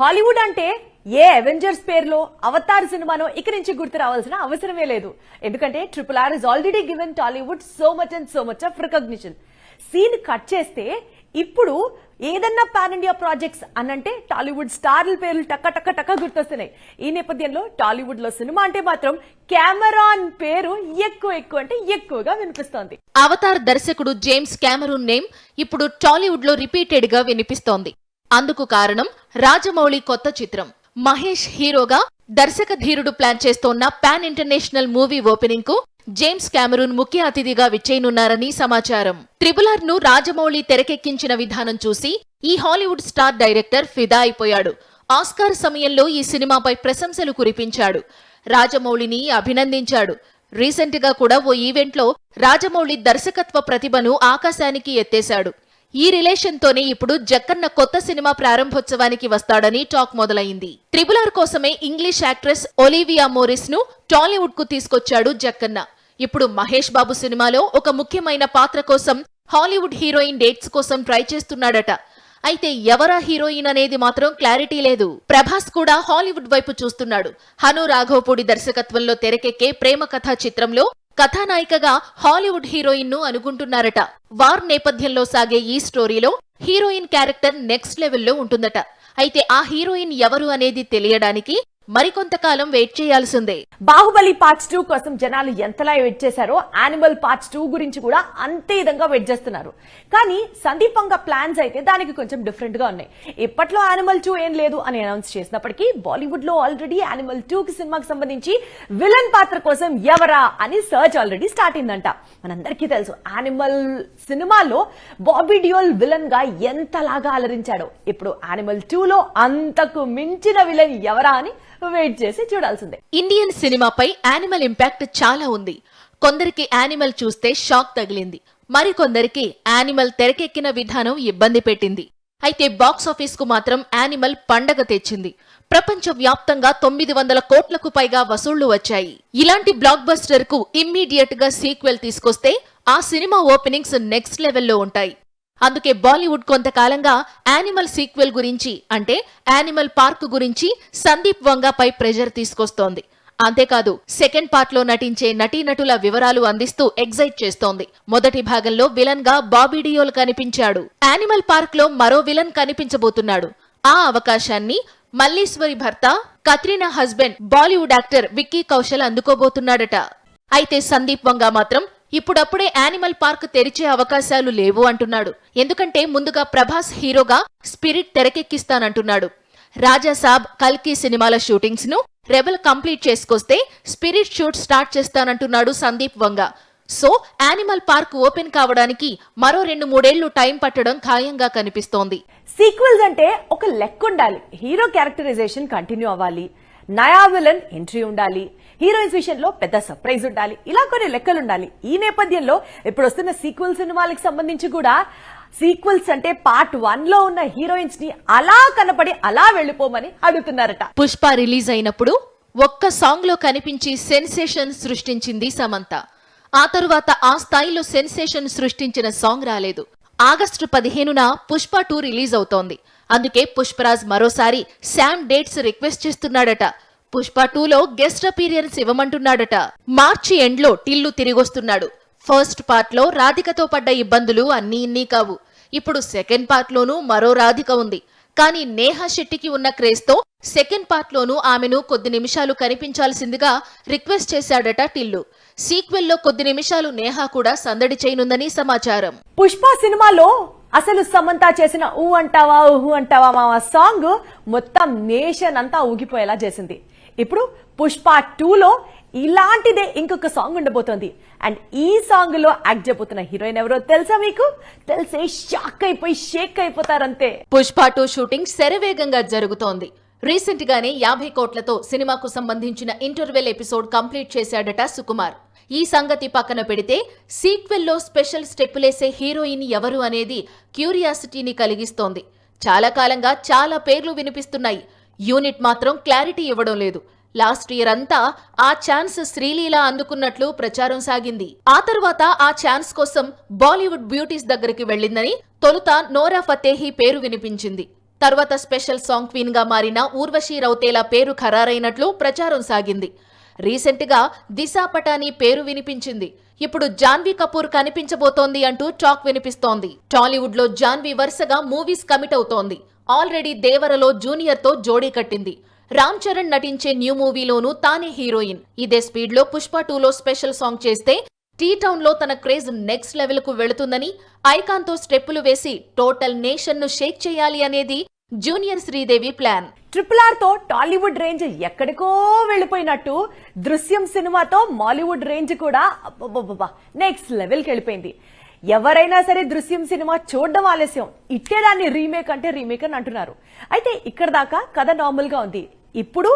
Hollywood అంటే ఏ Avengers పేరులో Avatar సినిమానో ఇక నుంచి గుర్తు రావాల్సిన అవసరమే లేదు. ఎందుకంటే RRR is already given Tollywood so much of recognition. Scene cut చేస్తే ఇప్పుడు ఏదన్నా పాన్ ఇండియా ప్రాజెక్ట్స్ అనంటే టాలీవుడ్ స్టార్ల పేర్లు టక్క గుర్తొస్తున్నాయి. ఈ నేపథ్యంలో టాలీవుడ్ లో సినిమా అంటే మాత్రం కెమెరాన్ పేరు ఎక్కువగా వినిపిస్తోంది. అవతార్ దర్శకుడు జేమ్స్ కెమెరూన్ నేమ్ ఇప్పుడు టాలీవుడ్ లో రిపీటెడ్ గా వినిపిస్తోంది. అందుకు కారణం రాజమౌళి కొత్త చిత్రం. మహేష్ హీరోగా దర్శక ధీరుడు ప్లాన్ చేస్తోన్న పాన్ ఇంటర్నేషనల్ మూవీ ఓపెనింగ్ కు జేమ్స్ కెమెరూన్ ముఖ్య అతిథిగా విచ్చేయనున్నారని సమాచారం. RRR ను రాజమౌళి తెరకెక్కించిన విధానం చూసి ఈ హాలీవుడ్ స్టార్ డైరెక్టర్ ఫిదా అయిపోయాడు. ఆస్కార్ సమయంలో ఈ సినిమాపై ప్రశంసలు కురిపించాడు. రాజమౌళిని అభినందించాడు. రీసెంట్ గా కూడా ఓ ఈవెంట్ లో రాజమౌళి దర్శకత్వ ప్రతిభను ఆకాశానికి ఎత్తేశాడు. ఈ రిలేషన్ తోనే ఇప్పుడు జక్కన్న కొత్త సినిమా ప్రారంభోత్సవానికి వస్తాడని టాక్ మొదలైంది. RRR కోసమే ఇంగ్లీష్ యాక్ట్రెస్ ఒలివియా మోరిస్ ను టాలీవుడ్ కు తీసుకొచ్చాడు జక్కన్న. ఇప్పుడు మహేష్ బాబు సినిమాలో ఒక ముఖ్యమైన పాత్ర కోసం హాలీవుడ్ హీరోయిన్ డేట్స్ కోసం ట్రై చేస్తున్నాడట. అయితే ఎవరా హీరోయిన్ అనేది మాత్రం క్లారిటీ లేదు. ప్రభాస్ కూడా హాలీవుడ్ వైపు చూస్తున్నాడు. హను రాఘవపూడి దర్శకత్వంలో తెరకెక్కే ప్రేమ కథా చిత్రంలో కథానాయికగా హాలీవుడ్ హీరోయిన్ ను అనుకుంటున్నారట. వార్ నేపథ్యంలో సాగే ఈ స్టోరీలో హీరోయిన్ క్యారెక్టర్ నెక్స్ట్ లెవెల్లో ఉంటుందట. అయితే ఆ హీరోయిన్ ఎవరు అనేది తెలియడానికి మరికొంతకాలం వెయిట్ చేయాల్సిందే. బాహుబలి పార్ట్స్ 2 కోసం జనాలు ఎంతలా వెయిట్ చేశారో యానిమల్ పార్ట్స్ 2 గురించి కూడా అంతే విధంగా వెయిట్ చేస్తున్నారు. కానీ సందీప్ వంగ ప్లాన్స్ అయితే దానికి కొంచెం డిఫరెంట్ గా ఉన్నాయి. ఇప్పట్లో యానిమల్ 2 ఏం లేదు అని అనౌన్స్ చేసినప్పటికీ బాలీవుడ్ లో ఆల్రెడీ యానిమల్ 2 కి సినిమాకి సంబంధించి విలన్ పాత్ర కోసం ఎవరా అని సర్చ్ ఆల్రెడీ స్టార్ట్ అయిందంట. మనందరికీ తెలుసు యానిమల్ సినిమాలో బాబీ డియోల్ విలన్ గా ఎంతలాగా అలరించాడో. ఇప్పుడు యానిమల్ 2 లో అంతకు మించిన విలన్ ఎవరా అని వెయిట్ చేసి చూడాల్సిందే. ఇండియన్ సినిమాపై యానిమల్ ఇంపాక్ట్ చాలా ఉంది. కొందరికి యానిమల్ చూస్తే షాక్ తగిలింది. మరికొందరికి యానిమల్ తెరకెక్కిన విధానం ఇబ్బంది పెట్టింది. అయితే బాక్సాఫీస్ కు మాత్రం యానిమల్ పండగ తెచ్చింది. ప్రపంచ వ్యాప్తంగా 900 కోట్లకు పైగా వసూళ్లు వచ్చాయి. ఇలాంటి బ్లాక్ బస్టర్ కు ఇమ్మీడియట్ గా సీక్వెల్ తీసుకొస్తే ఆ సినిమా ఓపెనింగ్స్ నెక్స్ట్ లెవెల్లో ఉంటాయి. అందుకే బాలీవుడ్ కొంతకాలంగా యానిమల్ సీక్వెల్ గురించి అంటే యానిమల్ పార్క్ గురించి సందీప్ వంగపై ప్రెషర్ తీసుకొస్తోంది. అంతేకాదు సెకండ్ పార్ట్ లో నటించే నటీనటుల వివరాలు అందిస్తూ ఎగ్జైట్ చేస్తోంది. మొదటి భాగంలో విలన్ గా బాబీ డియోల్ కనిపించాడు. యానిమల్ పార్క్ లో మరో విలన్ కనిపించబోతున్నాడు. ఆ అవకాశాన్ని మల్లీశ్వరి భర్త కత్రినా హస్బెండ్ బాలీవుడ్ యాక్టర్ విక్కీ కౌశల్ అందుకోబోతున్నాడట. అయితే సందీప్ వంగ మాత్రం ఇప్పుడప్పుడే యానిమల్ పార్క్ తెరిచే అవకాశాలు లేవు అంటున్నాడు. ఎందుకంటే ముందుగా ప్రభాస్ హీరోగా స్పిరిట్ తెరకెక్కిస్తానంటున్నాడు. రాజాసాబ్, కల్కి సినిమాల షూటింగ్స్ ను రెబెల్ కంప్లీట్ చేసుకొస్తే స్పిరిట్ షూట్ స్టార్ట్ చేస్తానంటున్నాడు సందీప్ వంగ. సో యానిమల్ పార్క్ ఓపెన్ కావడానికి మరో 2-3 ఏళ్లు టైం పట్టడం ఖాయంగా కనిపిస్తోంది. సీక్వెల్స్ అంటే ఒక లెక్క ఉండాలి. హీరో క్యారెక్టరైజేషన్ కంటిన్యూ అవ్వాలి, నయా విలన్ ఎంట్రీ ఉండాలి, హీరోయిన్స్ విషయంలో పెద్ద సర్ప్రైజ్ ఉండాలి, ఇలా కొన్ని లెక్కలుండాలి. ఈ నేపథ్యంలో ఇప్పుడు వస్తున్న సీక్వెల్ సినిమాలకు సంబంధించి కూడా సీక్వెల్స్ అంటే పార్ట్ 1 లో ఉన్న హీరోయిన్స్ ని అలా కనపడి అలా వెళ్లిపోమని అడుగుతున్నారట. పుష్ప రిలీజ్ అయినప్పుడు ఒక్క సాంగ్ లో కనిపించి సెన్సేషన్ సృష్టించింది సమంత. ఆ తరువాత ఆ స్థాయిలో సెన్సేషన్ సృష్టించిన సాంగ్ రాలేదు. ఆగస్టు 15న పుష్ప 2 రిలీజ్ అవుతోంది. అందుకే పుష్పరాజ్ మరోసారి శామ్ డేట్స్ రిక్వెస్ట్ చేస్తున్నాడట. పుష్ప 2లో గెస్ట్ అపీరియన్స్ ఇవ్వమంటున్నాడట. మార్చి ఎండ్ లో టిల్లు తిరిగొస్తున్నాడు. ఫస్ట్ పార్ట్ లో రాధికతో పడ్డ ఇబ్బందులు అన్నీ ఇన్నీ కావు. ఇప్పుడు సెకండ్ పార్ట్ లోనూ మరో రాధిక ఉంది. కానీ నేహా శెట్టికి ఉన్న క్రేజ్ తో సెకండ్ పార్ట్ లోనూ ఆమెను కొద్ది నిమిషాలు కనిపించాల్సిందిగా రిక్వెస్ట్ చేశాడట టిల్లు. సీక్వెల్ లో కొద్ది నిమిషాలు నేహా కూడా సందడి చేయనుందని సమాచారం. పుష్ప సినిమాలో అసలు సమంత చేసిన ఊ అంటావా మావా సాంగ్ మొత్తం నేషన్ అంతా ఊగిపోయేలా చేసింది. ఇప్పుడు పుష్ప 2లో ఇలాంటిదే ఇంకొక సాంగ్ ఉండబోతోంది. అండ్ ఈ సాంగ్ లో యాక్ట్ చేయబోతున్న హీరోయిన్ ఎవరో తెలుసా మీకు? తెలిసే షాక్ అయిపోయి షేక్ అయిపోతారంతే. పుష్ప 2 షూటింగ్ శరవేగంగా జరుగుతోంది. రీసెంట్ గానే 50 కోట్లతో సినిమాకు సంబంధించిన ఇంటర్వెల్ ఎపిసోడ్ కంప్లీట్ చేశాడట సుకుమార్. ఈ సంగతి పక్కన పెడితే సీక్వెల్లో స్పెషల్ స్టెప్పులేసే హీరోయిన్ ఎవరు అనేది క్యూరియాసిటీని కలిగిస్తోంది. చాలా కాలంగా చాలా పేర్లు వినిపిస్తున్నాయి. యూనిట్ మాత్రం క్లారిటీ ఇవ్వడం లేదు. లాస్ట్ ఇయర్ అంతా ఆ ఛాన్స్ శ్రీలీల అందుకున్నట్లు ప్రచారం సాగింది. ఆ తర్వాత ఆ ఛాన్స్ కోసం బాలీవుడ్ బ్యూటీస్ దగ్గరికి వెళ్లిందని తొలుత నోరా ఫతేహి పేరు వినిపించింది. తర్వాత స్పెషల్ సాంగ్ క్వీన్ గా మారిన ఊర్వశీ రౌతేలా పేరు ఖరారైనట్లు ప్రచారం సాగింది. రీసెంట్ గా దిశా పటాని పేరు వినిపించింది. ఇప్పుడు జాన్వీ కపూర్ కనిపించబోతోంది అంటూ టాక్ వినిపిస్తోంది. టాలీవుడ్ లో జాన్వీ వరుసగా మూవీస్ కమిట్ అవుతోంది. ఆల్రెడీ దేవరలో జూనియర్ తో జోడీ కట్టింది. రామ్ చరణ్ నటించే న్యూ మూవీలోనూ తానే హీరోయిన్. ఇదే స్పీడ్ లో పుష్ప 2లో స్పెషల్ సాంగ్ చేస్తే టీ టౌన్ లో తన క్రేజ్ నెక్స్ట్ లెవెల్ కు వెళుతుందని, ఐకాన్ తో స్టెప్పులు వేసి టోటల్ నేషన్ ను షేక్ చేయాలి అనేది జూనియర్ శ్రీదేవి ప్లాన్. RRR తో టాలీవుడ్ రేంజ్ ఎక్కడికో వెళ్ళిపోయినట్టు దృశ్యం సినిమాతో మాలీవుడ్ రేంజ్ కూడా నెక్స్ట్ లెవెల్కి వెళ్ళిపోయింది. ఎవరైనా సరే దృశ్యం సినిమా చూడడం ఆలస్యం, ఇట్టేదాన్ని రీమేక్ అంటే రీమేక్ అని అంటున్నారు. అయితే ఇక్కడ దాకా కథ నార్మల్ గా ఉంది. ఇప్పుడు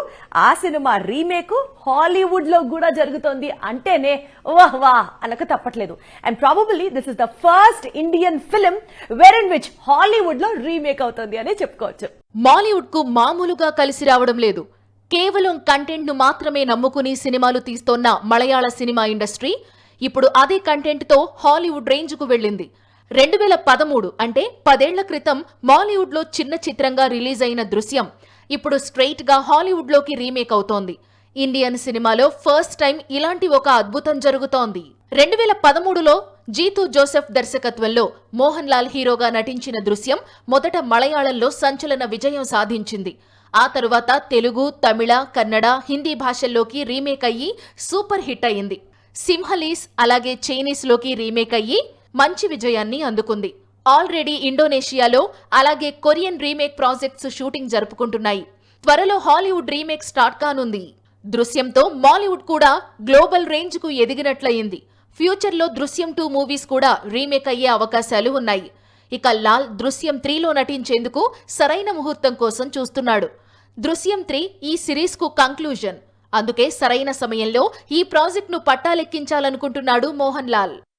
ఆ సినిమా రీమేక్ హాలీవుడ్ లో కూడా జరుగుతోంది అంటేనే వాహ్ వాహ్ అనక తప్పట్లేదు. And probably this is the first Indian film where in which Hollywood లో రీమేక్ అవుతుంది అని చెప్పుకోవచ్చు. మాలీవుడ్ కు మామూలుగా కలిసి రావడం లేదు. కేవలం కంటెంట్ ను మాత్రమే నమ్ముకుని సినిమాలు తీస్తోన్న మలయాళ సినిమా ఇండస్ట్రీ ఇప్పుడు అదే కంటెంట్ తో హాలీవుడ్ రేంజ్ కు వెళ్ళింది. 2013 అంటే 10 ఏళ్ల క్రితం మాలీవుడ్ లో చిన్న చిత్రంగా రిలీజ్ అయిన దృశ్యం ఇప్పుడు స్ట్రెయిట్ గా హాలీవుడ్ లోకి రీమేక్ అవుతోంది. ఇండియన్ సినిమాలో ఫస్ట్ టైం ఇలాంటి ఒక అద్భుతం జరుగుతోంది. 2013లో జీతూ జోసెఫ్ దర్శకత్వంలో మోహన్ లాల్ హీరోగా నటించిన దృశ్యం మొదట మలయాళంలో సంచలన విజయం సాధించింది. ఆ తరువాత తెలుగు, తమిళ, కన్నడ, హిందీ భాషల్లోకి రీమేక్ అయ్యి సూపర్ హిట్ అయింది. సింహలీస్ అలాగే చైనీస్ లోకి రీమేక్ అయ్యి మంచి విజయాన్ని అందుకుంది. ఆల్రెడీ ఇండోనేషియాలో అలాగే కొరియన్ రీమేక్ ప్రాజెక్ట్స్ షూటింగ్ జరుపుకుంటున్నాయి. త్వరలో హాలీవుడ్ రీమేక్ స్టార్ట్ కానుంది. దృశ్యంతో మాలీవుడ్ కూడా గ్లోబల్ రేంజ్ కు ఎదిగినట్లయింది. ఫ్యూచర్ లో దృశ్యం 2 మూవీస్ కూడా రీమేక్ అయ్యే అవకాశాలు ఉన్నాయి. ఇక లాల్ దృశ్యం 3లో నటించేందుకు సరైన ముహూర్తం కోసం చూస్తున్నాడు. దృశ్యం 3 ఈ సిరీస్ కు కంక్లూజన్. అందుకే సరైన సమయంలో ఈ ప్రాజెక్ట్ ను పట్టాలెక్కించాలనుకుంటున్నాడు మోహన్ లాల్.